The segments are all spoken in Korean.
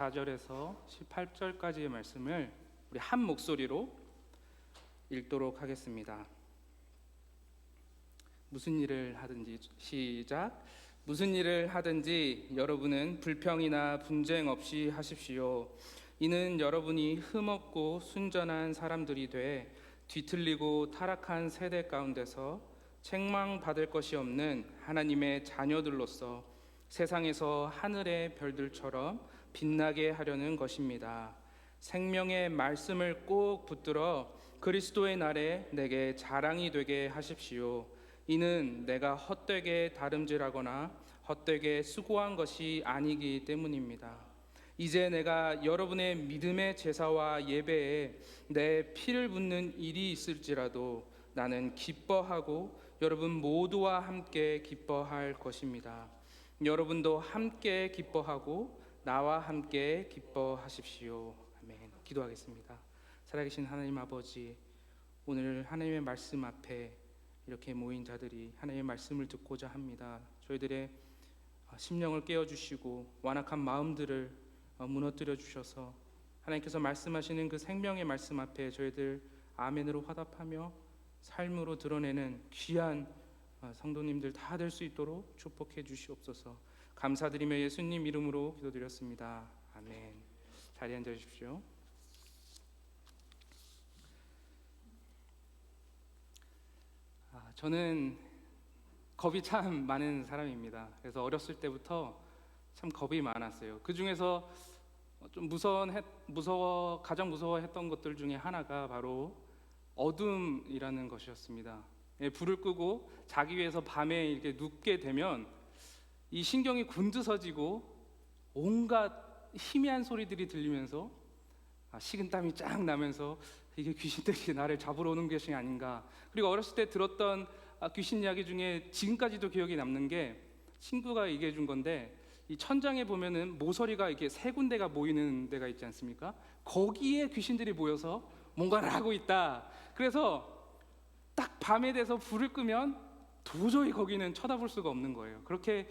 4절에서 18절까지의 말씀을 우리 한 목소리로 읽도록 하겠습니다. 무슨 일을 하든지 시작. 무슨 일을 하든지 여러분은 불평이나 분쟁 없이 하십시오. 이는 여러분이 흠없고 순전한 사람들이 돼 뒤틀리고 타락한 세대 가운데서 책망받을 것이 없는 하나님의 자녀들로서 세상에서 하늘의 별들처럼 빛나게 하려는 것입니다. 생명의 말씀을 꼭 붙들어 그리스도의 날에 내게 자랑이 되게 하십시오. 이는 내가 헛되게 다름질하거나 헛되게 수고한 것이 아니기 때문입니다. 이제 내가 여러분의 믿음의 제사와 예배에 내 피를 붓는 일이 있을지라도 나는 기뻐하고 여러분 모두와 함께 기뻐할 것입니다. 여러분도 함께 기뻐하고 나와 함께 기뻐하십시오. 아멘. 기도하겠습니다. 살아계신 하나님 아버지, 오늘 하나님의 말씀 앞에 이렇게 모인 자들이 하나님의 말씀을 듣고자 합니다. 저희들의 심령을 깨워주시고 완악한 마음들을 무너뜨려 주셔서 하나님께서 말씀하시는 그 생명의 말씀 앞에 저희들 아멘으로 화답하며 삶으로 드러내는 귀한 성도님들 다 될 수 있도록 축복해 주시옵소서. 감사드리며 예수님 이름으로 기도드렸습니다. 아멘. 자리에 앉아 주십시오. 저는 겁이 참 많은 사람입니다. 그래서 어렸을 때부터 참 겁이 많았어요. 그 중에서 좀 가장 무서워했던 것들 중에 하나가 바로 어둠이라는 것이었습니다. 불을 끄고 자기 위해서 밤에 이렇게 눕게 되면 이 신경이 곤두서지고 온갖 희미한 소리들이 들리면서 식은땀이 쫙 나면서 이게 귀신들이 나를 잡으러 오는 것이 아닌가. 그리고 어렸을 때 들었던 귀신 이야기 중에 지금까지도 기억이 남는 게 친구가 얘기해 준 건데, 이 천장에 보면은 모서리가 이렇게 세 군데가 모이는 데가 있지 않습니까? 거기에 귀신들이 모여서 뭔가를 하고 있다. 그래서 딱 밤에 돼서 불을 끄면 도저히 거기는 쳐다볼 수가 없는 거예요. 그렇게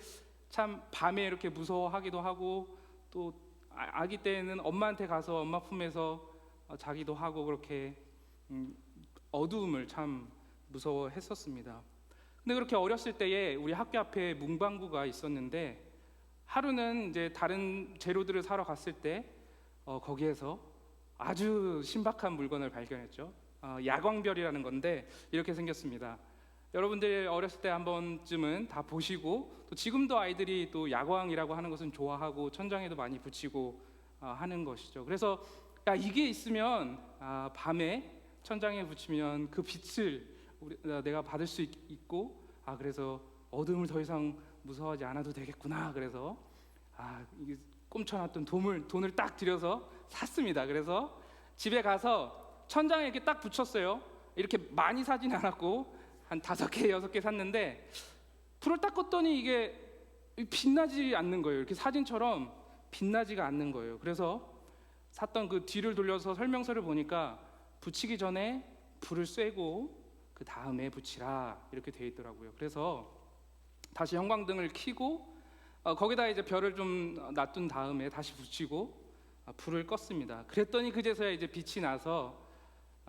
참 밤에 이렇게 무서워하기도 하고, 또 아기 때에는 엄마한테 가서 엄마 품에서 자기도 하고, 그렇게 어두움을 참 무서워했었습니다. 근데 그렇게 어렸을 때에 우리 학교 앞에 문방구가 있었는데, 하루는 이제 다른 재료들을 사러 갔을 때 거기에서 아주 신박한 물건을 발견했죠. 야광별이라는 건데 이렇게 생겼습니다. 여러분들 어렸을 때 한 번쯤은 다 보시고, 또 지금도 아이들이 또 야광이라고 하는 것은 좋아하고 천장에도 많이 붙이고 하는 것이죠. 그래서 이게 있으면 밤에 천장에 붙이면 그 빛을 내가 받을 수 있고, 그래서 어둠을 더 이상 무서워하지 않아도 되겠구나. 그래서 이게 꼼쳐놨던 돈을 딱 들여서 샀습니다. 그래서 집에 가서 천장에 이렇게 딱 붙였어요. 이렇게 많이 사진 않았고 한 5개, 6개 샀는데 불을 딱 껐더니 이게 빛나지 않는 거예요. 이렇게 사진처럼 빛나지가 않는 거예요. 그래서 샀던 그 뒤를 돌려서 설명서를 보니까 붙이기 전에 불을 쐬고 그 다음에 붙이라 이렇게 되어 있더라고요. 그래서 다시 형광등을 켜고 거기다 이제 별을 좀 놔둔 다음에 다시 붙이고 불을 껐습니다. 그랬더니 그제서야 이제 빛이 나서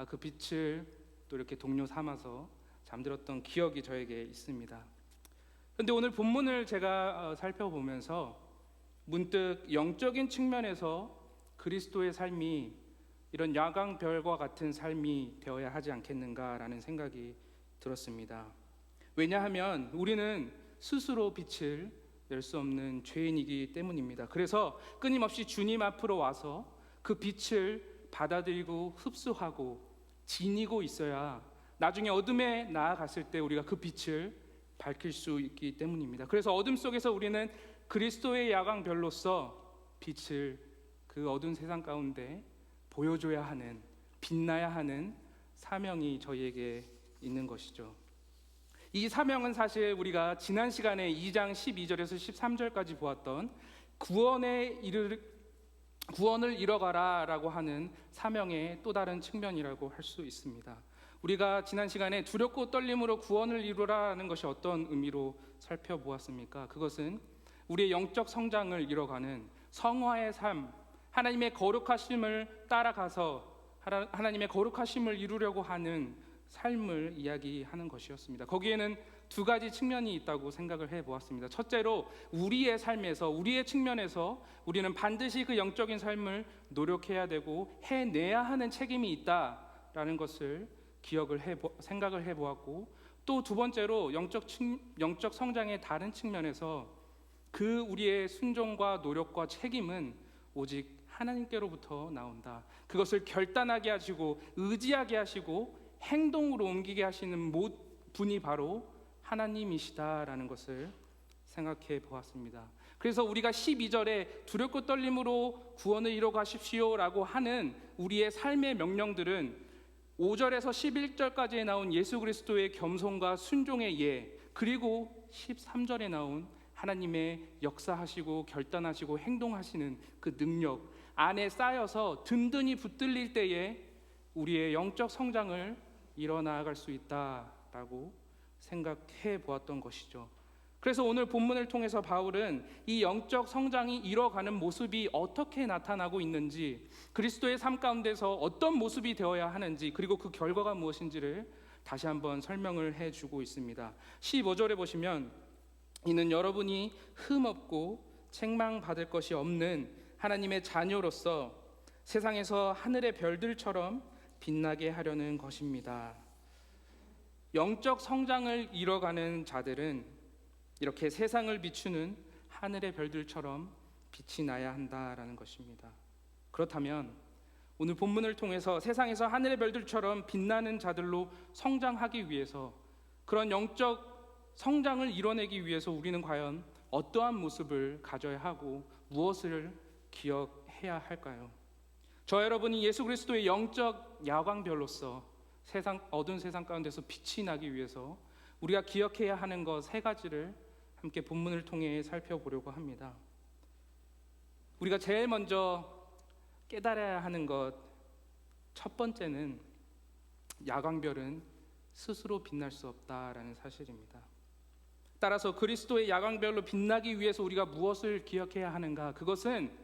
그 빛을 또 이렇게 동료 삼아서 잠들었던 기억이 저에게 있습니다. 그런데 오늘 본문을 제가 살펴보면서 문득 영적인 측면에서 그리스도의 삶이 이런 야광별과 같은 삶이 되어야 하지 않겠는가라는 생각이 들었습니다. 왜냐하면 우리는 스스로 빛을 낼 수 없는 죄인이기 때문입니다. 그래서 끊임없이 주님 앞으로 와서 그 빛을 받아들이고 흡수하고 지니고 있어야 나중에 어둠에 나아갔을 때 우리가 그 빛을 밝힐 수 있기 때문입니다. 그래서 어둠 속에서 우리는 그리스도의 야광별로서 빛을 그 어두운 세상 가운데 보여줘야 하는, 빛나야 하는 사명이 저희에게 있는 것이죠. 이 사명은 사실 우리가 지난 시간에 2장 12절에서 13절까지 보았던 구원을 이뤄가라 라고 하는 사명의 또 다른 측면이라고 할 수 있습니다. 우리가 지난 시간에 두렵고 떨림으로 구원을 이루라는 것이 어떤 의미로 살펴보았습니까? 그것은 우리의 영적 성장을 이뤄가는 성화의 삶, 하나님의 거룩하심을 따라가서 하나님의 거룩하심을 이루려고 하는 삶을 이야기하는 것이었습니다. 거기에는 두 가지 측면이 있다고 생각을 해보았습니다. 첫째로 우리의 삶에서, 우리의 측면에서 우리는 반드시 그 영적인 삶을 노력해야 되고 해내야 하는 책임이 있다라는 것을 생각을 해보았고, 또 두 번째로 영적 성장의 다른 측면에서 그 우리의 순종과 노력과 책임은 오직 하나님께로부터 나온다. 그것을 결단하게 하시고 의지하게 하시고 행동으로 옮기게 하시는 분이 바로 하나님이시다라는 것을 생각해 보았습니다. 그래서 우리가 12절에 두렵고 떨림으로 구원을 이뤄가십시오라고 하는 우리의 삶의 명령들은 5절에서 11절까지에 나온 예수 그리스도의 겸손과 순종의 예, 그리고 13절에 나온 하나님의 역사하시고 결단하시고 행동하시는 그 능력 안에 쌓여서 든든히 붙들릴 때에 우리의 영적 성장을 이뤄나갈 수 있다라고 생각해 보았던 것이죠. 그래서 오늘 본문을 통해서 바울은 이 영적 성장이 이뤄가는 모습이 어떻게 나타나고 있는지, 그리스도의 삶 가운데서 어떤 모습이 되어야 하는지, 그리고 그 결과가 무엇인지를 다시 한번 설명을 해주고 있습니다. 15절에 보시면 이는 여러분이 흠없고 책망받을 것이 없는 하나님의 자녀로서 세상에서 하늘의 별들처럼 빛나게 하려는 것입니다. 영적 성장을 이뤄가는 자들은 이렇게 세상을 비추는 하늘의 별들처럼 빛이 나야 한다라는 것입니다. 그렇다면 오늘 본문을 통해서 세상에서 하늘의 별들처럼 빛나는 자들로 성장하기 위해서, 그런 영적 성장을 이뤄내기 위해서 우리는 과연 어떠한 모습을 가져야 하고 무엇을 기억해야 할까요? 저 여러분이 예수 그리스도의 영적 야광별로서 어두운 세상 가운데서 빛이 나기 위해서 우리가 기억해야 하는 것 세 가지를 함께 본문을 통해 살펴보려고 합니다. 우리가 제일 먼저 깨달아야 하는 것, 첫 번째는 야광별은 스스로 빛날 수 없다라는 사실입니다. 따라서 그리스도의 야광별로 빛나기 위해서 우리가 무엇을 기억해야 하는가? 그것은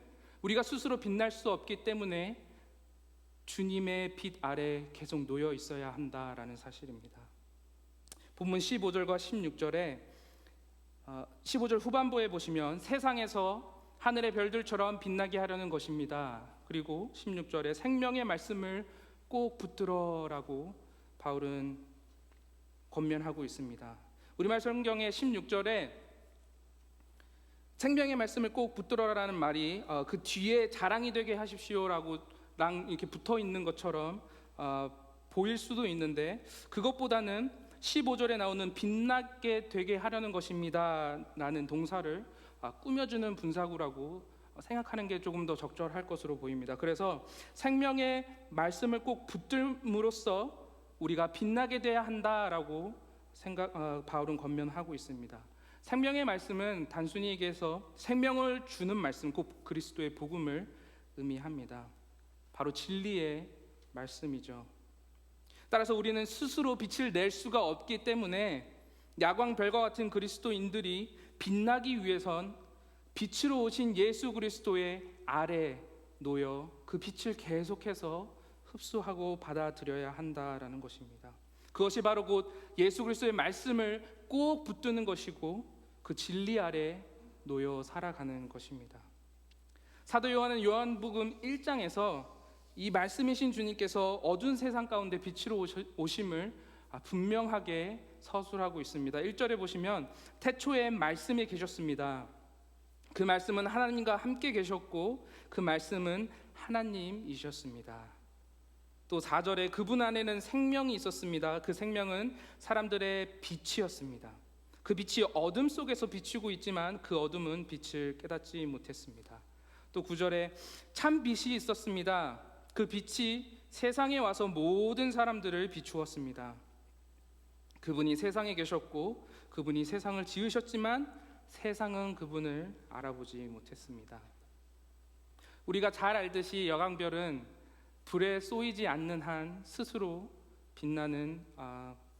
우리가 스스로 빛날 수 없기 때문에 주님의 빛 아래 계속 놓여 있어야 한다라는 사실입니다. 본문 15절과 15절 후반부에 보시면 세상에서 하늘의 별들처럼 빛나게 하려는 것입니다. 그리고 16절에 생명의 말씀을 꼭 붙들어라고 바울은 권면하고 있습니다. 우리말 성경의 16절에 생명의 말씀을 꼭 붙들어라는 말이 그 뒤에 자랑이 되게 하십시오라고 이렇게 붙어 있는 것처럼 보일 수도 있는데, 그것보다는 15절에 나오는 빛나게 되게 하려는 것입니다 라는 동사를 꾸며주는 분사구라고 생각하는 게 조금 더 적절할 것으로 보입니다. 그래서 생명의 말씀을 꼭 붙들므로써 우리가 빛나게 돼야 한다라고 바울은 권면하고 있습니다. 생명의 말씀은 단순히 얘기해서 생명을 주는 말씀, 곧 그리스도의 복음을 의미합니다. 바로 진리의 말씀이죠. 따라서 우리는 스스로 빛을 낼 수가 없기 때문에 야광별과 같은 그리스도인들이 빛나기 위해선 빛으로 오신 예수 그리스도의 아래 놓여 그 빛을 계속해서 흡수하고 받아들여야 한다라는 것입니다. 그것이 바로 곧 예수 그리스도의 말씀을 꼭 붙드는 것이고 그 진리 아래 놓여 살아가는 것입니다. 사도 요한은 요한복음 1장에서 이 말씀이신 주님께서 어두운 세상 가운데 빛으로 오심을 분명하게 서술하고 있습니다. 1절에 보시면 태초에 말씀이 계셨습니다. 그 말씀은 하나님과 함께 계셨고 그 말씀은 하나님이셨습니다. 또 4절에 그분 안에는 생명이 있었습니다. 그 생명은 사람들의 빛이었습니다. 그 빛이 어둠 속에서 비추고 있지만 그 어둠은 빛을 깨닫지 못했습니다. 또 9절에 참 빛이 있었습니다. 그 빛이 세상에 와서 모든 사람들을 비추었습니다. 그분이 세상에 계셨고 그분이 세상을 지으셨지만 세상은 그분을 알아보지 못했습니다. 우리가 잘 알듯이 야광별은 불에 쏘이지 않는 한 스스로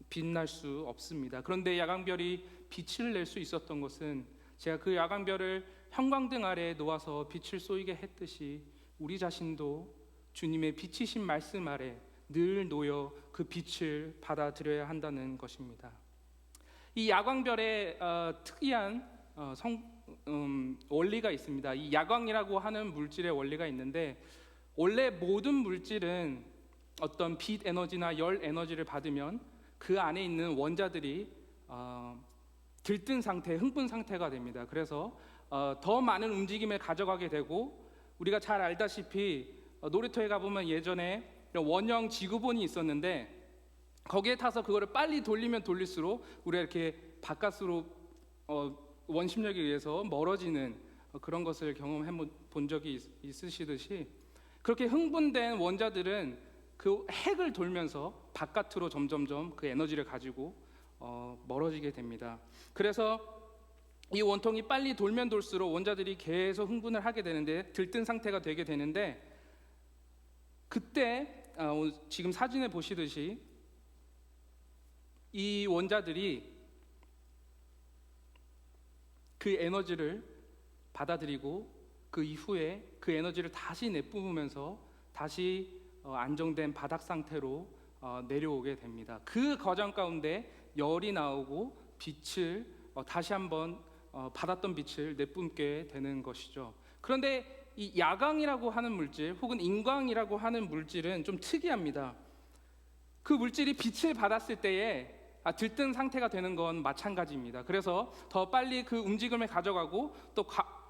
빛날 수 없습니다. 그런데 야광별이 빛을 낼 수 있었던 것은 제가 그 야광별을 형광등 아래에 놓아서 빛을 쏘이게 했듯이 우리 자신도 주님의 빛이신 말씀 아래 늘 놓여 그 빛을 받아들여야 한다는 것입니다. 이 야광별의 특이한 원리가 있습니다. 이 야광이라고 하는 물질의 원리가 있는데, 원래 모든 물질은 어떤 빛 에너지나 열 에너지를 받으면 그 안에 있는 원자들이 들뜬 상태, 흥분 상태가 됩니다. 그래서 더 많은 움직임을 가져가게 되고, 우리가 잘 알다시피 놀이터에 가보면 예전에 원형 지구본이 있었는데, 거기에 타서 그거를 빨리 돌리면 돌릴수록 우리가 이렇게 바깥으로 원심력에 의해서 멀어지는 그런 것을 경험해 본 적이 있으시듯이, 그렇게 흥분된 원자들은 그 핵을 돌면서 바깥으로 점점점 그 에너지를 가지고 멀어지게 됩니다. 그래서 이 원통이 빨리 돌면 돌수록 원자들이 계속 흥분을 하게 되는데, 들뜬 상태가 되게 되는데, 그때 지금 사진에 보시듯이 이 원자들이 그 에너지를 받아들이고 그 이후에 그 에너지를 다시 내뿜으면서 다시 안정된 바닥 상태로 내려오게 됩니다. 그 과정 가운데 열이 나오고 빛을 다시 한번 받았던 빛을 내뿜게 되는 것이죠. 그런데 이 야광이라고 하는 물질 혹은 인광이라고 하는 물질은 좀 특이합니다. 그 물질이 빛을 받았을 때에 들뜬 상태가 되는 건 마찬가지입니다. 그래서 더 빨리 그 움직임을 가져가고 또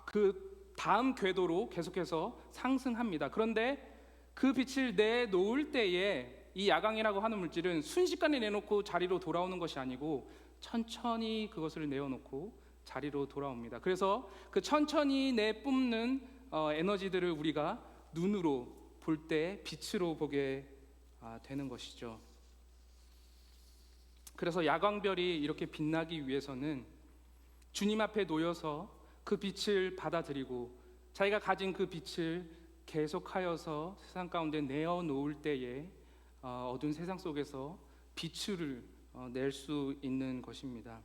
그 다음 궤도로 계속해서 상승합니다. 그런데 그 빛을 내놓을 때에 이 야광이라고 하는 물질은 순식간에 내놓고 자리로 돌아오는 것이 아니고 천천히 그것을 내어놓고 자리로 돌아옵니다. 그래서 그 천천히 내뿜는 에너지들을 우리가 눈으로 볼 때 빛으로 보게 되는 것이죠. 그래서 야광별이 이렇게 빛나기 위해서는 주님 앞에 놓여서 그 빛을 받아들이고 자기가 가진 그 빛을 계속하여서 세상 가운데 내어놓을 때에 어두운 세상 속에서 빛을 낼 수 있는 것입니다.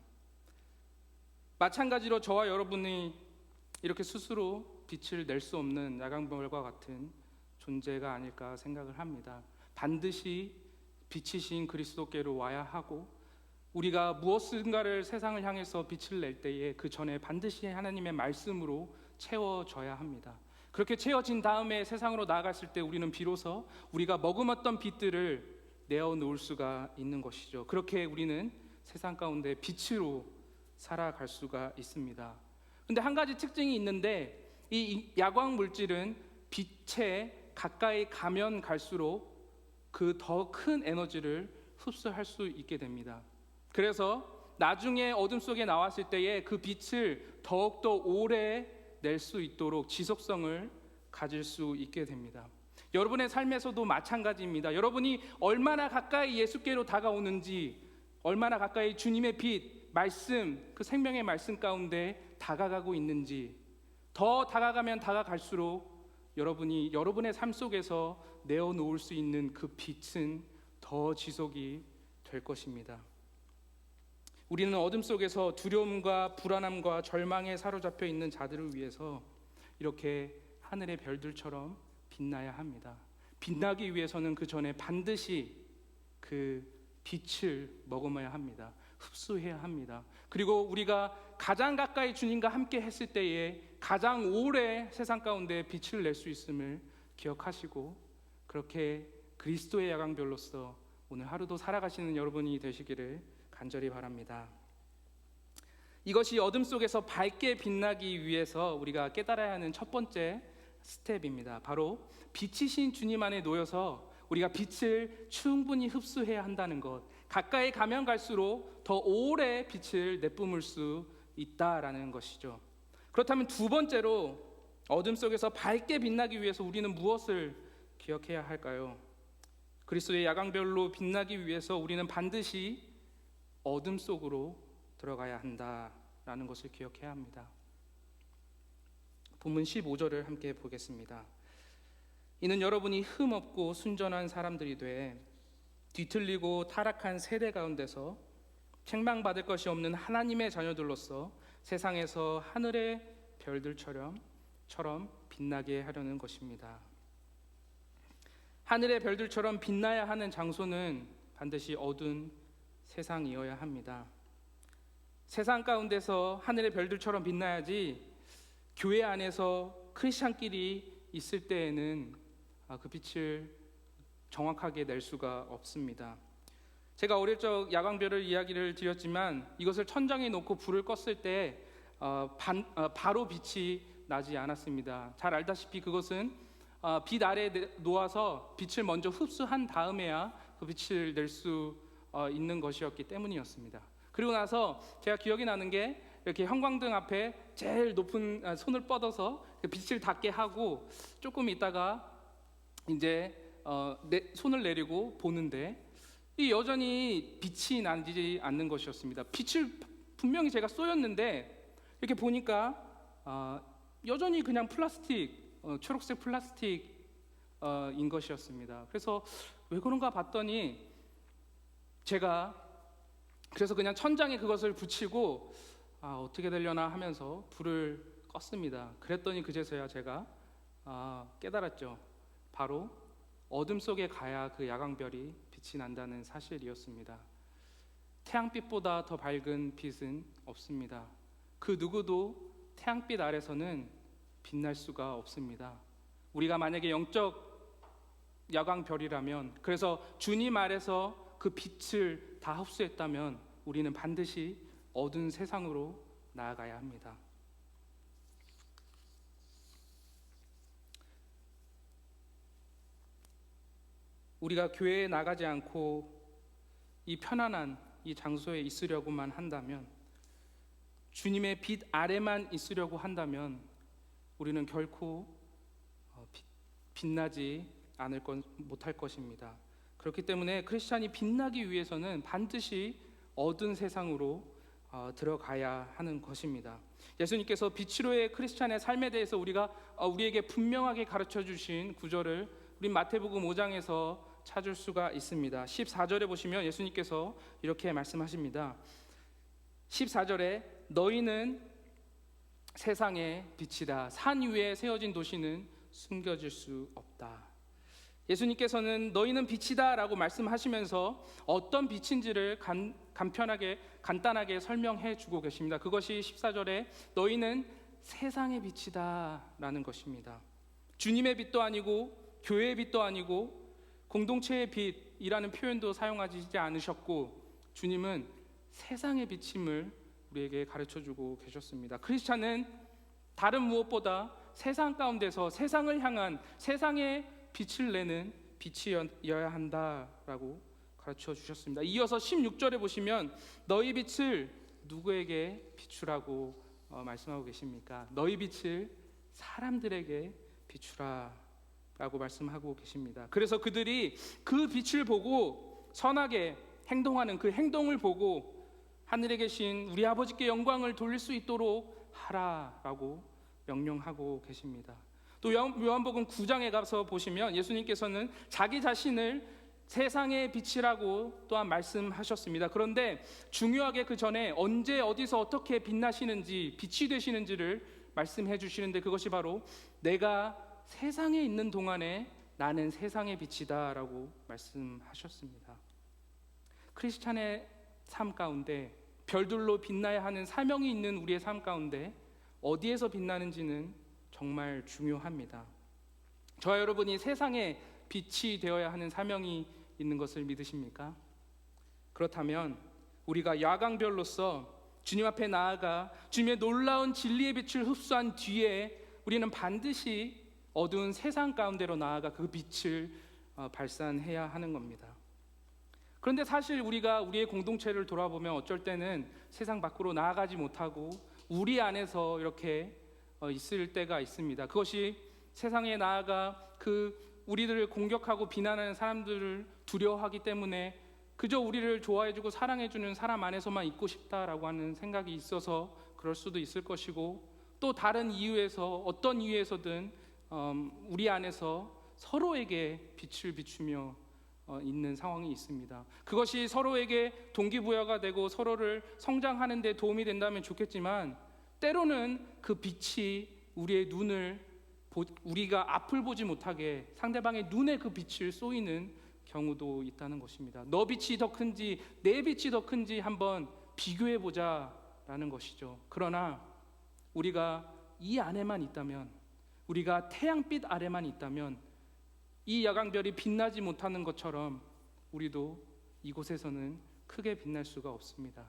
마찬가지로 저와 여러분이 이렇게 스스로 빛을 낼 수 없는 야광별과 같은 존재가 아닐까 생각을 합니다. 반드시 빛이신 그리스도께로 와야 하고, 우리가 무엇인가를 세상을 향해서 빛을 낼 때에 그 전에 반드시 하나님의 말씀으로 채워져야 합니다. 그렇게 채워진 다음에 세상으로 나아갔을 때 우리는 비로소 우리가 머금었던 빛들을 내어놓을 수가 있는 것이죠. 그렇게 우리는 세상 가운데 빛으로 살아갈 수가 있습니다. 근데 한 가지 특징이 있는데, 이 야광 물질은 빛에 가까이 가면 갈수록 그 더 큰 에너지를 흡수할 수 있게 됩니다. 그래서 나중에 어둠 속에 나왔을 때에 그 빛을 더욱더 오래 낼 수 있도록 지속성을 가질 수 있게 됩니다. 여러분의 삶에서도 마찬가지입니다. 여러분이 얼마나 가까이 예수께로 다가오는지, 얼마나 가까이 주님의 빛, 말씀, 그 생명의 말씀 가운데 다가가고 있는지, 더 다가가면 다가갈수록 여러분이 여러분의 삶 속에서 내어놓을 수 있는 그 빛은 더 지속이 될 것입니다. 우리는 어둠 속에서 두려움과 불안함과 절망에 사로잡혀 있는 자들을 위해서 이렇게 하늘의 별들처럼 빛나야 합니다. 빛나기 위해서는 그 전에 반드시 그 빛을 머금어야 합니다. 흡수해야 합니다. 그리고 우리가 가장 가까이 주님과 함께 했을 때에 가장 오래 세상 가운데 빛을 낼 수 있음을 기억하시고, 그렇게 그리스도의 야광별로서 오늘 하루도 살아가시는 여러분이 되시기를 간절히 바랍니다. 이것이 어둠 속에서 밝게 빛나기 위해서 우리가 깨달아야 하는 첫 번째 스텝입니다. 바로 빛이신 주님 안에 놓여서 우리가 빛을 충분히 흡수해야 한다는 것, 가까이 가면 갈수록 더 오래 빛을 내뿜을 수 있다라는 것이죠. 그렇다면 두 번째로 어둠 속에서 밝게 빛나기 위해서 우리는 무엇을 기억해야 할까요? 그리스도의 야광별로 빛나기 위해서 우리는 반드시 어둠 속으로 들어가야 한다라는 것을 기억해야 합니다. 본문 15절을 함께 보겠습니다. 이는 여러분이 흠없고 순전한 사람들이 돼 뒤틀리고 타락한 세대 가운데서 책망받을 것이 없는 하나님의 자녀들로서 세상에서 하늘의 별들처럼 빛나게 하려는 것입니다. 하늘의 별들처럼 빛나야 하는 장소는 반드시 어두운 세상이어야 합니다. 세상 가운데서 하늘의 별들처럼 빛나야지 교회 안에서 크리스찬끼리 있을 때에는 그 빛을 정확하게 낼 수가 없습니다. 제가 어릴 적 야광별을 이야기를 드렸지만 이것을 천장에 놓고 불을 껐을 때 바로 빛이 나지 않았습니다. 잘 알다시피 그것은 빛 아래에 놓아서 빛을 먼저 흡수한 다음에야 그 빛을 낼 수 있는 것이었기 때문이었습니다. 그리고 나서 제가 기억이 나는 게 이렇게 형광등 앞에 제일 높은 손을 뻗어서 빛을 닿게 하고 조금 있다가 이제 손을 내리고 보는데 이 여전히 빛이 나지 않는 것이었습니다. 빛을 분명히 제가 쏘였는데 이렇게 보니까 여전히 그냥 플라스틱, 초록색 플라스틱인 것이었습니다. 그래서 왜 그런가 봤더니 제가 그래서 그냥 천장에 그것을 붙이고 어떻게 되려나 하면서 불을 껐습니다. 그랬더니 그제서야 제가 깨달았죠. 바로 어둠 속에 가야 그 야광별이 빛이 난다는 사실이었습니다. 태양빛보다 더 밝은 빛은 없습니다. 그 누구도 태양빛 아래서는 빛날 수가 없습니다. 우리가 만약에 영적 야광별이라면, 그래서 주님 아래서 그 빛을 다 흡수했다면 우리는 반드시 어두운 세상으로 나아가야 합니다. 우리가 교회에 나가지 않고 이 편안한 이 장소에 있으려고만 한다면, 주님의 빛 아래만 있으려고 한다면 우리는 결코 빛나지 못할 것입니다. 그렇기 때문에 크리스찬이 빛나기 위해서는 반드시 어두운 세상으로 들어가야 하는 것입니다. 예수님께서 빛으로의 크리스찬의 삶에 대해서 우리에게 분명하게 가르쳐 주신 구절을 우리 마태복음 5장에서 찾을 수가 있습니다. 14절에 보시면 예수님께서 이렇게 말씀하십니다. 14절에 너희는 세상의 빛이다. 산 위에 세워진 도시는 숨겨질 수 없다. 예수님께서는 너희는 빛이다 라고 말씀하시면서 어떤 빛인지를 간단하게 설명해 주고 계십니다. 그것이 14절에 너희는 세상의 빛이다 라는 것입니다. 주님의 빛도 아니고 교회의 빛도 아니고 공동체의 빛이라는 표현도 사용하지 않으셨고, 주님은 세상의 빛임을 우리에게 가르쳐주고 계셨습니다. 크리스찬은 다른 무엇보다 세상 가운데서 세상을 향한 세상의 빛을 내는 빛이어야 한다라고 가르쳐 주셨습니다. 이어서 16절에 보시면 너희 빛을 누구에게 비추라고 말씀하고 계십니까? 너희 빛을 사람들에게 비추라 라고 말씀하고 계십니다. 그래서 그들이 그 빛을 보고 선하게 행동하는 그 행동을 보고 하늘에 계신 우리 아버지께 영광을 돌릴 수 있도록 하라라고 명령하고 계십니다. 또 요한복음 9장에 가서 보시면 예수님께서는 자기 자신을 세상의 빛이라고 또한 말씀하셨습니다. 그런데 중요하게 그 전에 언제 어디서 어떻게 빛나시는지 빛이 되시는지를 말씀해 주시는데, 그것이 바로 내가 세상에 있는 동안에 나는 세상의 빛이다 라고 말씀하셨습니다. 크리스찬의 삶 가운데 별들로 빛나야 하는 사명이 있는 우리의 삶 가운데 어디에서 빛나는지는 정말 중요합니다. 저와 여러분이 세상의 빛이 되어야 하는 사명이 있는 것을 믿으십니까? 그렇다면 우리가 야광별로서 주님 앞에 나아가 주님의 놀라운 진리의 빛을 흡수한 뒤에 우리는 반드시 어두운 세상 가운데로 나아가 그 빛을 발산해야 하는 겁니다. 그런데 사실 우리가 우리의 공동체를 돌아보면 어쩔 때는 세상 밖으로 나아가지 못하고 우리 안에서 이렇게 있을 때가 있습니다. 그것이 세상에 나아가 그 우리들을 공격하고 비난하는 사람들을 두려워하기 때문에 그저 우리를 좋아해주고 사랑해주는 사람 안에서만 있고 싶다라고 하는 생각이 있어서 그럴 수도 있을 것이고, 또 다른 이유에서 어떤 이유에서든 우리 안에서 서로에게 빛을 비추며 있는 상황이 있습니다. 그것이 서로에게 동기부여가 되고 서로를 성장하는 데 도움이 된다면 좋겠지만, 때로는 그 빛이 우리의 눈을 우리가 앞을 보지 못하게 상대방의 눈에 그 빛을 쏘이는 경우도 있다는 것입니다. 너 빛이 더 큰지 내 빛이 더 큰지 한번 비교해 보자라는 것이죠. 그러나 우리가 이 안에만 있다면, 우리가 태양빛 아래만 있다면 이 야광별이 빛나지 못하는 것처럼 우리도 이곳에서는 크게 빛날 수가 없습니다.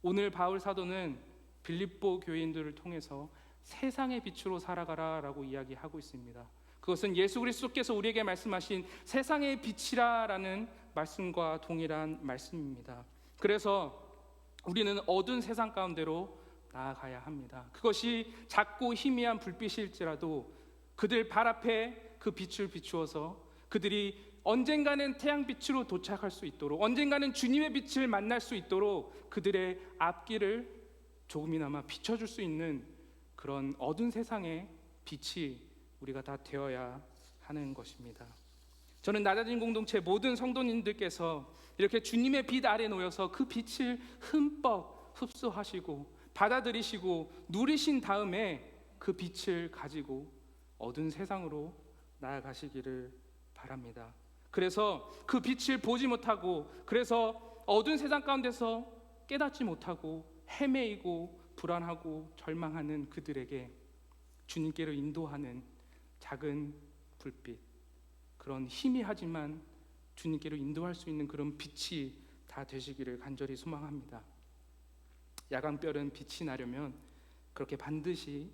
오늘 바울 사도는 빌립보 교인들을 통해서 세상의 빛으로 살아가라라고 이야기하고 있습니다. 그것은 예수 그리스도께서 우리에게 말씀하신 세상의 빛이라라는 말씀과 동일한 말씀입니다. 그래서 우리는 어두운 세상 가운데로 나아가야 합니다. 그것이 작고 희미한 불빛일지라도 그들 발 앞에 그 빛을 비추어서 그들이 언젠가는 태양빛으로 도착할 수 있도록, 언젠가는 주님의 빛을 만날 수 있도록 그들의 앞길을 조금이나마 비춰줄 수 있는 그런 어두운 세상의 빛이 우리가 다 되어야 하는 것입니다. 저는 낮아진 공동체 모든 성도님들께서 이렇게 주님의 빛 아래 놓여서 그 빛을 흠뻑 흡수하시고 받아들이시고 누리신 다음에 그 빛을 가지고 어두운 세상으로 나아가시기를 바랍니다. 그래서 그 빛을 보지 못하고, 그래서 어두운 세상 가운데서 깨닫지 못하고 헤매이고 불안하고 절망하는 그들에게 주님께로 인도하는 작은 불빛, 그런 희미하지만 주님께로 인도할 수 있는 그런 빛이 다 되시기를 간절히 소망합니다. 야광별은 빛이 나려면 그렇게 반드시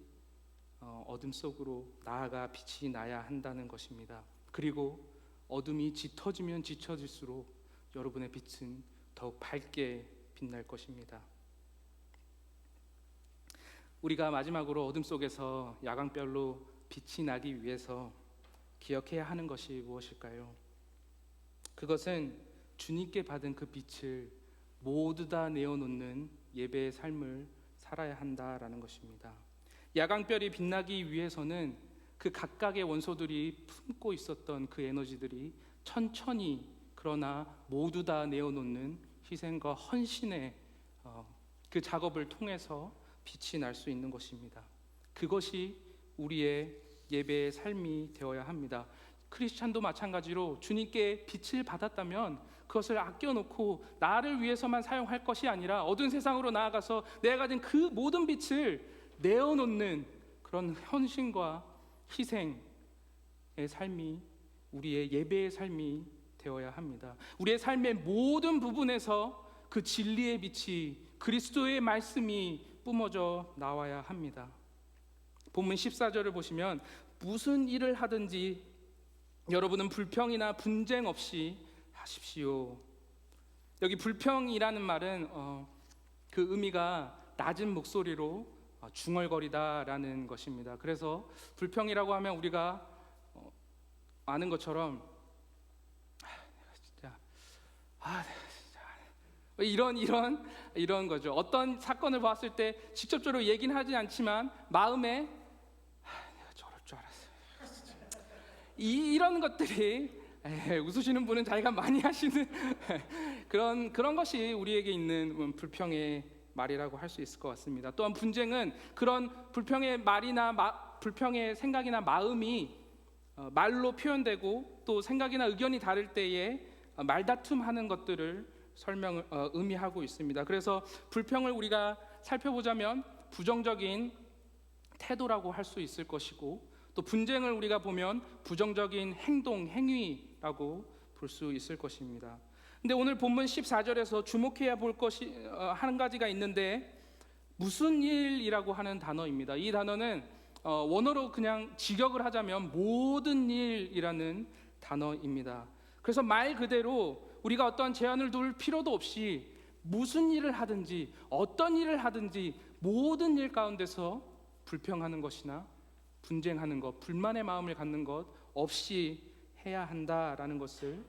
어둠 속으로 나아가 빛이 나야 한다는 것입니다. 그리고 어둠이 짙어지면 짙어질수록 여러분의 빛은 더욱 밝게 빛날 것입니다. 우리가 마지막으로 어둠 속에서 야광별로 빛이 나기 위해서 기억해야 하는 것이 무엇일까요? 그것은 주님께 받은 그 빛을 모두 다 내어놓는 예배의 삶을 살아야 한다라는 것입니다. 야광별이 빛나기 위해서는 그 각각의 원소들이 품고 있었던 그 에너지들이 천천히 그러나 모두 다 내어놓는 희생과 헌신의 그 작업을 통해서 빛이 날 수 있는 것입니다. 그것이 우리의 예배의 삶이 되어야 합니다. 크리스찬도 마찬가지로 주님께 빛을 받았다면 그것을 아껴놓고 나를 위해서만 사용할 것이 아니라 어두운 세상으로 나아가서 내가 가진 그 모든 빛을 내어놓는 그런 헌신과 희생의 삶이 우리의 예배의 삶이 되어야 합니다. 우리의 삶의 모든 부분에서 그 진리의 빛이, 그리스도의 말씀이 뿜어져 나와야 합니다. 본문 14절을 보시면 무슨 일을 하든지 여러분은 불평이나 분쟁 없이 하십시오. 여기 불평이라는 말은 그 의미가 낮은 목소리로 중얼거리다라는 것입니다. 그래서 불평이라고 하면 우리가 아는 것처럼 이런 거죠. 어떤 사건을 봤을 때 직접적으로 얘기는 하지 않지만 마음에 내가 저럴 줄 알았어요. 이런 것들이 웃으시는 분은 자기가 많이 하시는 그런 것이 우리에게 있는 불평의 말이라고 할 수 있을 것 같습니다. 또한 분쟁은 그런 불평의 말이나 불평의 생각이나 마음이 말로 표현되고 또 생각이나 의견이 다를 때에 말다툼하는 것들을 의미하고 있습니다. 그래서 불평을 우리가 살펴보자면 부정적인 태도라고 할 수 있을 것이고, 또 분쟁을 우리가 보면 부정적인 행위라고 볼 수 있을 것입니다. 근데 오늘 본문 14절에서 주목해야 볼 것이 한 가지가 있는데 무슨 일이라고 하는 단어입니다. 이 단어는 원어로 그냥 직역을 하자면 모든 일이라는 단어입니다. 그래서 말 그대로 우리가 어떠한 제한을 둘 필요도 없이 무슨 일을 하든지 어떤 일을 하든지 모든 일 가운데서 불평하는 것이나 분쟁하는 것, 불만의 마음을 갖는 것 없이 해야 한다라는 것을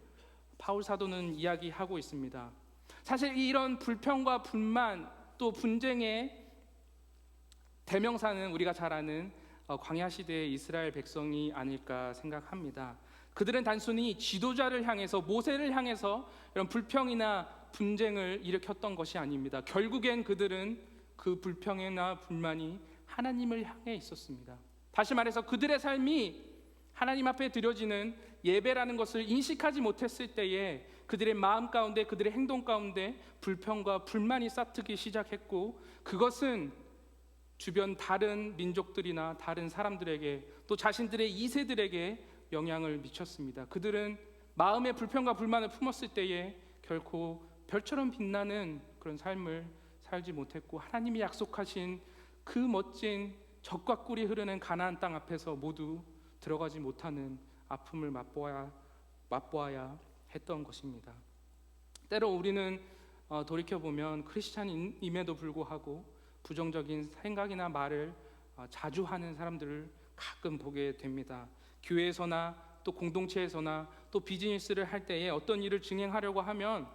바울 사도는 이야기하고 있습니다. 사실 이런 불평과 불만 또 분쟁의 대명사는 우리가 잘 아는 광야 시대의 이스라엘 백성이 아닐까 생각합니다. 그들은 단순히 지도자를 향해서, 모세를 향해서 이런 불평이나 분쟁을 일으켰던 것이 아닙니다. 결국엔 그들은 그 불평이나 불만이 하나님을 향해 있었습니다. 다시 말해서 그들의 삶이 하나님 앞에 드려지는 예배라는 것을 인식하지 못했을 때에 그들의 마음 가운데, 그들의 행동 가운데 불평과 불만이 싹트기 시작했고, 그것은 주변 다른 민족들이나 다른 사람들에게, 또 자신들의 2세들에게 영향을 미쳤습니다. 그들은 마음의 불평과 불만을 품었을 때에 결코 별처럼 빛나는 그런 삶을 살지 못했고, 하나님이 약속하신 그 멋진 젖과 꿀이 흐르는 가나안 땅 앞에서 모두 들어가지 못하는 아픔을 맛보아야 했던 것입니다. 때로 우리는 돌이켜보면 크리스찬임에도 불구하고 부정적인 생각이나 말을 자주 하는 사람들을 가끔 보게 됩니다. 교회에서나 또 공동체에서나 또 비즈니스를 할 때에 어떤 일을 진행하려고 하면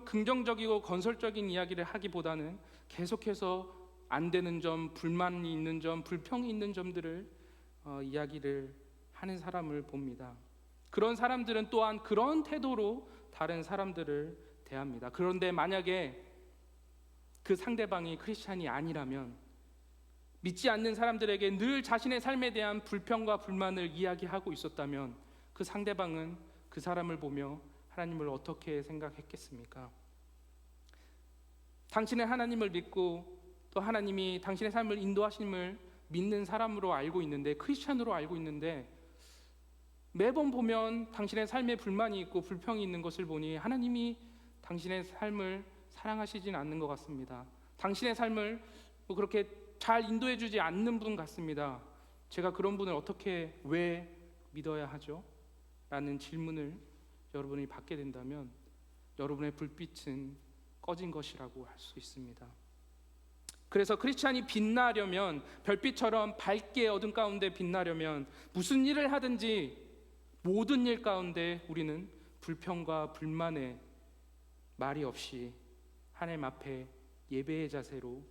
긍정적이고 건설적인 이야기를 하기보다는 계속해서 안 되는 점, 불만이 있는 점, 불평이 있는 점들을 이야기를 하는 사람을 봅니다. 그런 사람들은 또한 그런 태도로 다른 사람들을 대합니다. 그런데 만약에 그 상대방이 크리스찬이 아니라면, 믿지 않는 사람들에게 늘 자신의 삶에 대한 불평과 불만을 이야기하고 있었다면, 그 상대방은 그 사람을 보며 하나님을 어떻게 생각했겠습니까? 당신은 하나님을 믿고 또 하나님이 당신의 삶을 인도하심을 믿는 사람으로 알고 있는데, 크리스찬으로 알고 있는데, 매번 보면 당신의 삶에 불만이 있고 불평이 있는 것을 보니 하나님이 당신의 삶을 사랑하시진 않는 것 같습니다. 당신의 삶을 그렇게 잘 인도해 주지 않는 분 같습니다. 제가 그런 분을 어떻게, 왜 믿어야 하죠? 라는 질문을 여러분이 받게 된다면 여러분의 불빛은 꺼진 것이라고 할 수 있습니다. 그래서 크리스찬이 빛나려면, 별빛처럼 밝게 어둠 가운데 빛나려면 무슨 일을 하든지 모든 일 가운데 우리는 불평과 불만의 말이 없이 하나님 앞에 예배의 자세로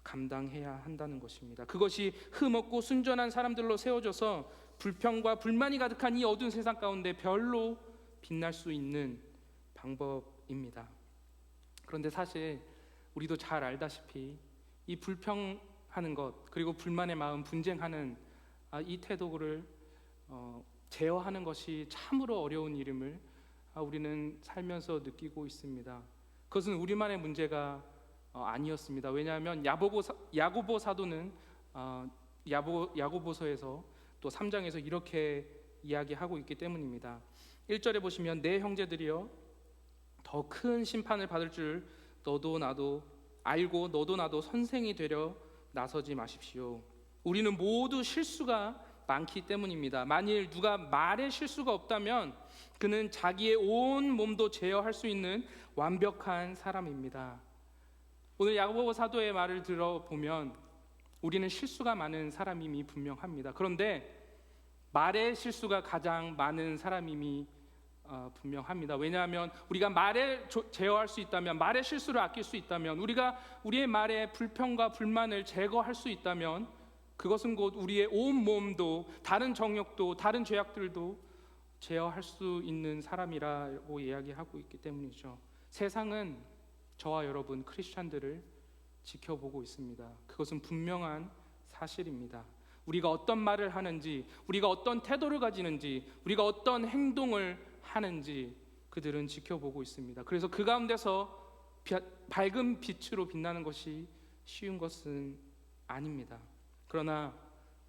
감당해야 한다는 것입니다. 그것이 흠없고 순전한 사람들로 세워져서 불평과 불만이 가득한 이 어두운 세상 가운데 별로 빛날 수 있는 방법입니다. 그런데 사실 우리도 잘 알다시피 이 불평하는 것, 그리고 불만의 마음, 분쟁하는 이 태도를 제어하는 것이 참으로 어려운 일임을 우리는 살면서 느끼고 있습니다. 그것은 우리만의 문제가 아니었습니다. 왜냐하면 야고보 사도는 야고보서에서 또 3장에서 이렇게 이야기하고 있기 때문입니다. 1절에 보시면, 내 형제들이여, 더 큰 심판을 받을 줄 너도 나도 알고 너도 나도 선생이 되려 나서지 마십시오. 우리는 모두 실수가 많기 때문입니다. 만일 누가 말에 실수가 없다면 그는 자기의 온 몸도 제어할 수 있는 완벽한 사람입니다. 오늘 야고보 사도의 말을 들어보면 우리는 실수가 많은 사람임이 분명합니다. 그런데 말의 실수가 가장 많은 사람임이 분명합니다. 왜냐하면 우리가 말에 제어할 수 있다면, 말의 실수를 아낄 수 있다면, 우리가 우리의 말에 불평과 불만을 제거할 수 있다면 그것은 곧 우리의 온 몸도, 다른 정욕도, 다른 죄악들도 제어할 수 있는 사람이라고 이야기하고 있기 때문이죠. 세상은 저와 여러분 크리스찬들을 지켜보고 있습니다. 그것은 분명한 사실입니다. 우리가 어떤 말을 하는지, 우리가 어떤 태도를 가지는지, 우리가 어떤 행동을 하는지 그들은 지켜보고 있습니다. 그래서 그 가운데서 밝은 빛으로 빛나는 것이 쉬운 것은 아닙니다. 그러나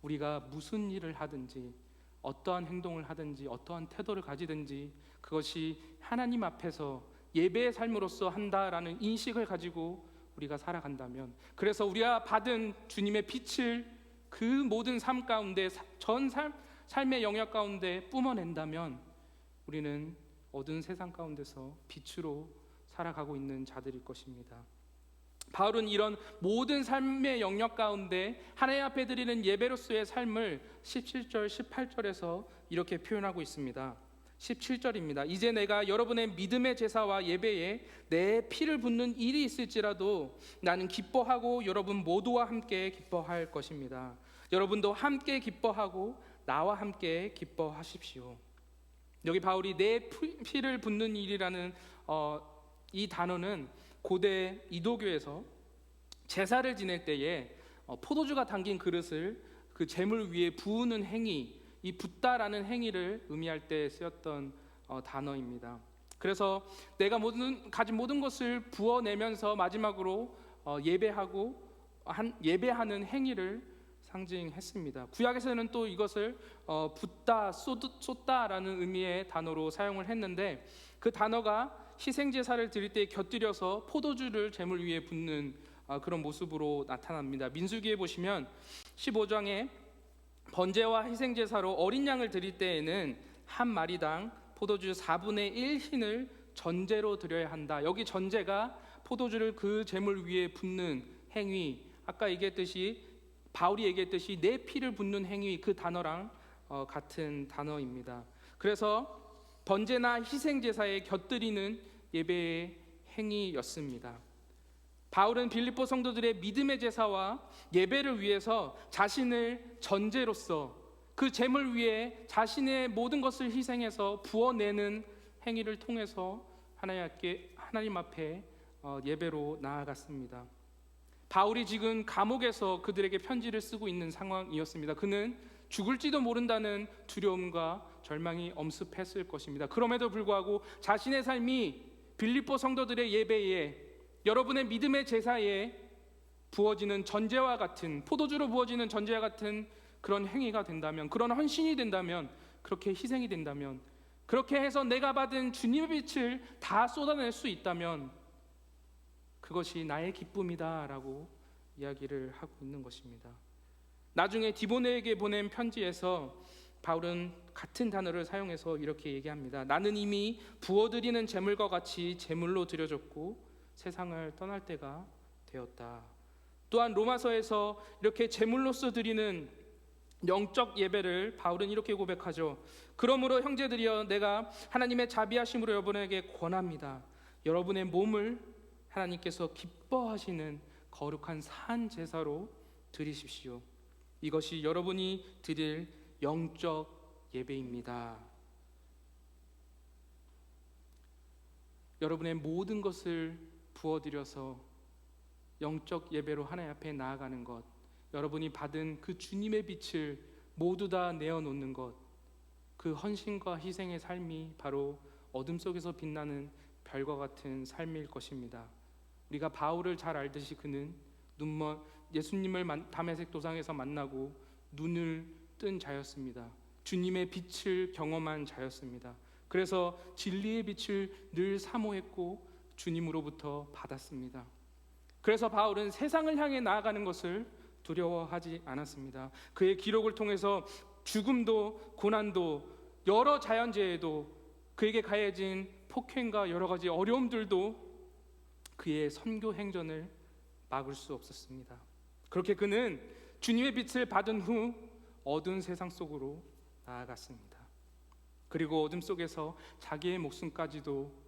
우리가 무슨 일을 하든지, 어떠한 행동을 하든지, 어떠한 태도를 가지든지 그것이 하나님 앞에서 예배의 삶으로서 한다라는 인식을 가지고 우리가 살아간다면, 그래서 우리가 받은 주님의 빛을 그 모든 삶 가운데, 전 삶의 영역 가운데 뿜어낸다면 우리는 어두운 세상 가운데서 빛으로 살아가고 있는 자들일 것입니다. 바울은 이런 모든 삶의 영역 가운데 하나님 앞에 드리는 예배로서의 삶을 17절, 18절에서 이렇게 표현하고 있습니다. 17절입니다. 이제 내가 여러분의 믿음의 제사와 예배에 내 피를 붓는 일이 있을지라도 나는 기뻐하고 여러분 모두와 함께 기뻐할 것입니다. 여러분도 함께 기뻐하고 나와 함께 기뻐하십시오. 여기 바울이 내 피를 붓는 일이라는 이 단어는 고대 이도교에서 제사를 지낼 때에 포도주가 담긴 그릇을 그 재물 위에 부으는 행위, 이 붓다라는 행위를 의미할 때 쓰였던 단어입니다. 그래서 내가 가진 모든 것을 부어내면서 마지막으로 예배하는 행위를 상징했습니다. 구약에서는 또 이것을 붓다, 쏟다라는 의미의 단어로 사용을 했는데, 그 단어가 희생제사를 드릴 때 곁들여서 포도주를 제물 위에 붓는 그런 모습으로 나타납니다. 민수기에 보시면 15장에 번제와 희생제사로 어린 양을 드릴 때에는 한 마리당 포도주 4분의 1 흰을 전제로 드려야 한다. 여기 전제가 포도주를 그 제물 위에 붓는 행위, 아까 바울이 얘기했듯이 내 피를 붓는 행위, 그 단어랑 같은 단어입니다. 그래서 번제나 희생제사에 곁들이는 예배의 행위였습니다. 바울은 빌립보 성도들의 믿음의 제사와 예배를 위해서 자신을 전제로서 그 제물 위에 자신의 모든 것을 희생해서 부어내는 행위를 통해서 하나님 앞에 예배로 나아갔습니다. 바울이 지금 감옥에서 그들에게 편지를 쓰고 있는 상황이었습니다. 그는 죽을지도 모른다는 두려움과 절망이 엄습했을 것입니다. 그럼에도 불구하고 자신의 삶이 빌립보 성도들의 예배에, 여러분의 믿음의 제사에 부어지는 전제와 같은, 포도주로 부어지는 전제와 같은 그런 행위가 된다면, 그런 헌신이 된다면, 그렇게 희생이 된다면, 그렇게 해서 내가 받은 주님의 빛을 다 쏟아낼 수 있다면 그것이 나의 기쁨이다 라고 이야기를 하고 있는 것입니다. 나중에 디모데에게 보낸 편지에서 바울은 같은 단어를 사용해서 이렇게 얘기합니다. 나는 이미 부어드리는 제물과 같이 제물로 드려졌고 세상을 떠날 때가 되었다. 또한 로마서에서 이렇게 제물로서 드리는 영적 예배를 바울은 이렇게 고백하죠. 그러므로 형제들이여, 내가 하나님의 자비하심으로 여러분에게 권합니다. 여러분의 몸을 하나님께서 기뻐하시는 거룩한 산 제사로 드리십시오. 이것이 여러분이 드릴 영적 예배입니다. 여러분의 모든 것을 부어드려서 영적 예배로 하나님 앞에 나아가는 것, 여러분이 받은 그 주님의 빛을 모두 다 내어놓는 것, 그 헌신과 희생의 삶이 바로 어둠 속에서 빛나는 별과 같은 삶일 것입니다. 우리가 바울을 잘 알듯이 그는 예수님을 다메섹 도상에서 만나고 눈을 뜬 자였습니다. 주님의 빛을 경험한 자였습니다. 그래서 진리의 빛을 늘 사모했고 주님으로부터 받았습니다. 그래서 바울은 세상을 향해 나아가는 것을 두려워하지 않았습니다. 그의 기록을 통해서 죽음도 고난도 여러 자연재해도 그에게 가해진 폭행과 여러 가지 어려움들도 그의 선교 행전을 막을 수 없었습니다. 그렇게 그는 주님의 빛을 받은 후 어두운 세상 속으로 나아갔습니다. 그리고 어둠 속에서 자기의 목숨까지도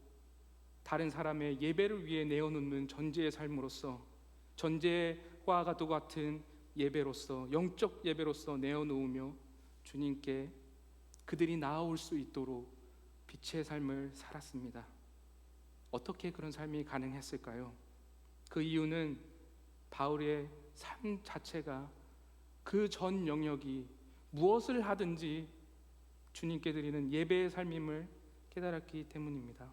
다른 사람의 예배를 위해 내어놓는 전제의 삶으로서, 전제와 같은 예배로서, 영적 예배로서 내어놓으며 주님께 그들이 나아올 수 있도록 빛의 삶을 살았습니다. 어떻게 그런 삶이 가능했을까요? 그 이유는 바울의 삶 자체가, 그 전 영역이 무엇을 하든지 주님께 드리는 예배의 삶임을 깨달았기 때문입니다.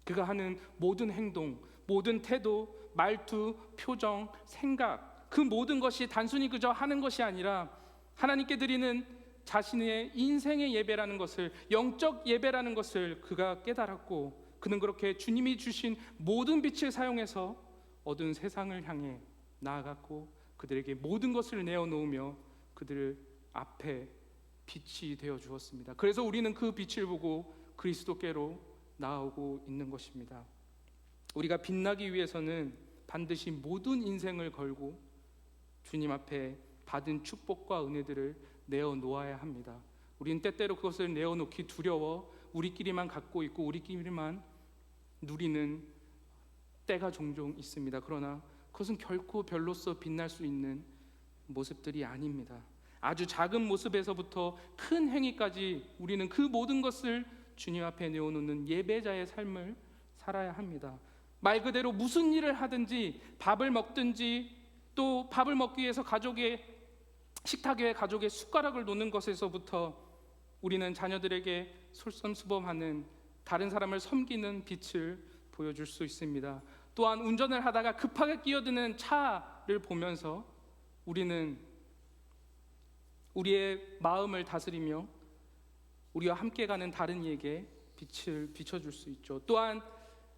그가 하는 모든 행동, 모든 태도, 말투, 표정, 생각, 그 모든 것이 단순히 그저 하는 것이 아니라 하나님께 드리는 자신의 인생의 예배라는 것을, 영적 예배라는 것을 그가 깨달았고, 그는 그렇게 주님이 주신 모든 빛을 사용해서 어두운 세상을 향해 나아갔고 그들에게 모든 것을 내어놓으며 그들 앞에 빛이 되어 주었습니다. 그래서 우리는 그 빛을 보고 그리스도께로 나아오고 있는 것입니다. 우리가 빛나기 위해서는 반드시 모든 인생을 걸고 주님 앞에 받은 축복과 은혜들을 내어놓아야 합니다. 우리는 때때로 그것을 내어놓기 두려워 우리끼리만 갖고 있고 우리끼리만 누리는 때가 종종 있습니다. 그러나 그것은 결코 별로서 빛날 수 있는 모습들이 아닙니다. 아주 작은 모습에서부터 큰 행위까지 우리는 그 모든 것을 주님 앞에 내어놓는 예배자의 삶을 살아야 합니다. 말 그대로 무슨 일을 하든지, 밥을 먹든지, 또 밥을 먹기 위해서 가족의 식탁 위에 가족의 숟가락을 놓는 것에서부터 우리는 자녀들에게 솔선수범하는, 다른 사람을 섬기는 빛을 보여줄 수 있습니다. 또한 운전을 하다가 급하게 끼어드는 차를 보면서 우리는 우리의 마음을 다스리며 우리와 함께 가는 다른 이에게 빛을 비춰줄 수 있죠. 또한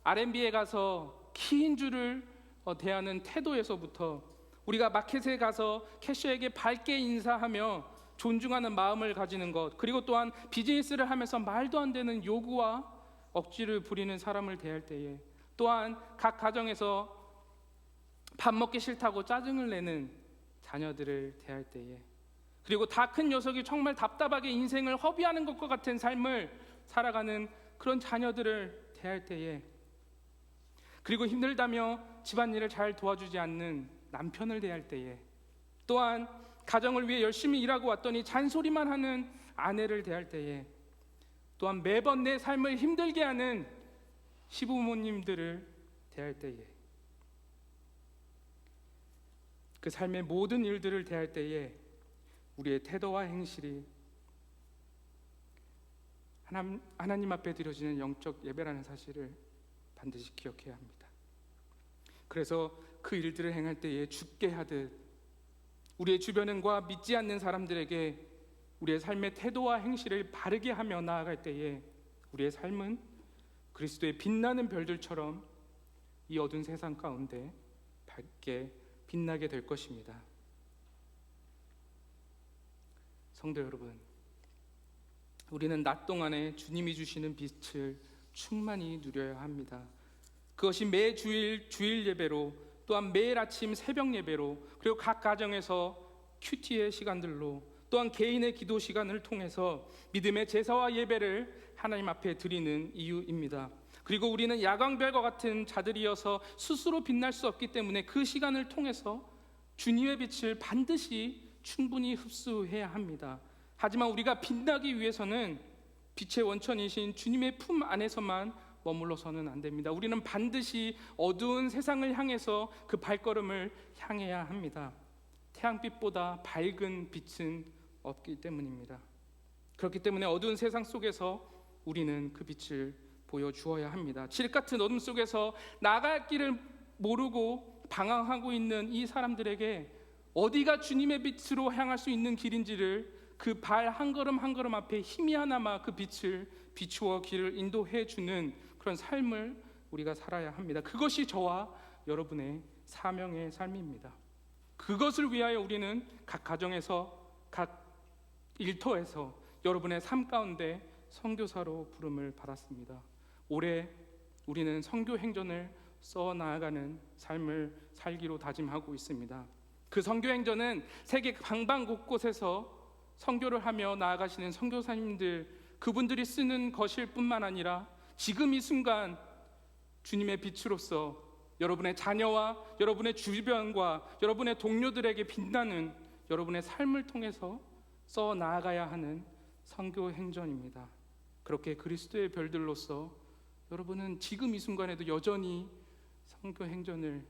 R&B에 가서 키인주를 대하는 태도에서부터 우리가 마켓에 가서 캐셔에게 밝게 인사하며 존중하는 마음을 가지는 것, 그리고 또한 비즈니스를 하면서 말도 안 되는 요구와 억지를 부리는 사람을 대할 때에, 또한 각 가정에서 밥 먹기 싫다고 짜증을 내는 자녀들을 대할 때에, 그리고 다 큰 녀석이 정말 답답하게 인생을 허비하는 것과 같은 삶을 살아가는 그런 자녀들을 대할 때에, 그리고 힘들다며 집안일을 잘 도와주지 않는 남편을 대할 때에, 또한 가정을 위해 열심히 일하고 왔더니 잔소리만 하는 아내를 대할 때에, 또한 매번 내 삶을 힘들게 하는 시부모님들을 대할 때에, 그 삶의 모든 일들을 대할 때에 우리의 태도와 행실이 하나님 앞에 드려지는 영적 예배라는 사실을 반드시 기억해야 합니다. 그래서 그 일들을 행할 때에 죽게 하듯 우리의 주변과 믿지 않는 사람들에게 우리의 삶의 태도와 행실을 바르게 하며 나아갈 때에 우리의 삶은 그리스도의 빛나는 별들처럼 이 어두운 세상 가운데 밝게 빛나게 될 것입니다. 성도 여러분, 우리는 낮 동안에 주님이 주시는 빛을 충만히 누려야 합니다. 그것이 매 주일 예배로, 또한 매일 아침 새벽 예배로, 그리고 각 가정에서 큐티의 시간들로, 또한 개인의 기도 시간을 통해서 믿음의 제사와 예배를 하나님 앞에 드리는 이유입니다. 그리고 우리는 야광별과 같은 자들이어서 스스로 빛날 수 없기 때문에 그 시간을 통해서 주님의 빛을 반드시 충분히 흡수해야 합니다. 하지만 우리가 빛나기 위해서는 빛의 원천이신 주님의 품 안에서만 머물러서는 안 됩니다. 우리는 반드시 어두운 세상을 향해서 그 발걸음을 향해야 합니다. 태양빛보다 밝은 빛은 없기 때문입니다. 그렇기 때문에 어두운 세상 속에서 우리는 그 빛을 보여주어야 합니다. 칠흑 같은 어둠 속에서 나갈 길을 모르고 방황하고 있는 이 사람들에게 어디가 주님의 빛으로 향할 수 있는 길인지를 그 발 한 걸음 한 걸음 앞에 희미하나마 그 빛을 비추어 길을 인도해 주는 그런 삶을 우리가 살아야 합니다. 그것이 저와 여러분의 사명의 삶입니다. 그것을 위하여 우리는 각 가정에서, 각 일터에서 여러분의 삶 가운데 선교사로 부름을 받았습니다. 올해 우리는 선교 행전을 써 나아가는 삶을 살기로 다짐하고 있습니다. 그 선교 행전은 세계 방방 곳곳에서 선교를 하며 나아가시는 선교사님들, 그분들이 쓰는 것일 뿐만 아니라 지금 이 순간 주님의 빛으로서 여러분의 자녀와 여러분의 주변과 여러분의 동료들에게 빛나는 여러분의 삶을 통해서 써 나아가야 하는 선교 행전입니다. 그렇게 그리스도의 별들로서 여러분은 지금 이 순간에도 여전히 선교 행전을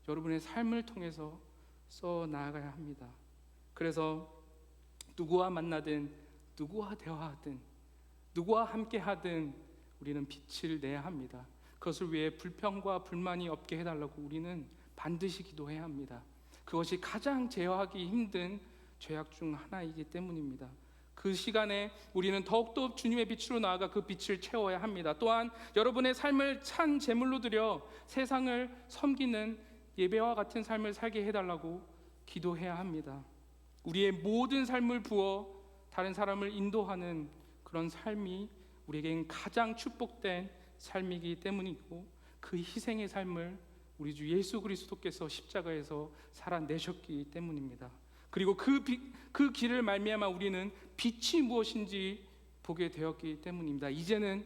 여러분의 삶을 통해서 써 나아가야 합니다. 그래서 누구와 만나든, 누구와 대화하든, 누구와 함께하든 우리는 빛을 내야 합니다. 그것을 위해 불평과 불만이 없게 해달라고 우리는 반드시 기도해야 합니다. 그것이 가장 제어하기 힘든 죄악 중 하나이기 때문입니다. 그 시간에 우리는 더욱더 주님의 빛으로 나아가 그 빛을 채워야 합니다. 또한 여러분의 삶을 찬 제물로 드려 세상을 섬기는 예배와 같은 삶을 살게 해달라고 기도해야 합니다. 우리의 모든 삶을 부어 다른 사람을 인도하는 그런 삶이 우리에겐 가장 축복된 삶이기 때문이고, 그 희생의 삶을 우리 주 예수 그리스도께서 십자가에서 살아내셨기 때문입니다. 그리고 그 길을 말미암아 우리는 빛이 무엇인지 보게 되었기 때문입니다. 이제는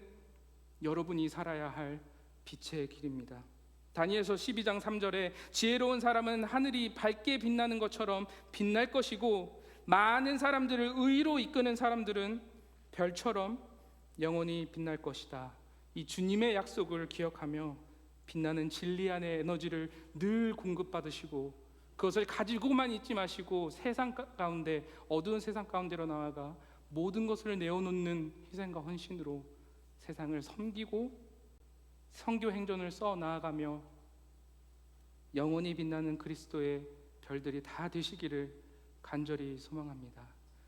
여러분이 살아야 할 빛의 길입니다. 다니엘서 12장 3절에 지혜로운 사람은 하늘이 밝게 빛나는 것처럼 빛날 것이고 많은 사람들을 의로 이끄는 사람들은 별처럼 영원히 빛날 것이다. 이 주님의 약속을 기억하며 빛나는 진리 안의 에너지를 늘 공급받으시고 그것을 가지고만 있지 마시고 세상 가운데, 어두운 세상 가운데로 나아가 모든 것을 내어놓는 희생과 헌신으로 세상을 섬기고 선교 행전을 써 나아가며 영원히 빛나는 그리스도의 별들이 다 되시기를 간절히 소망합니다.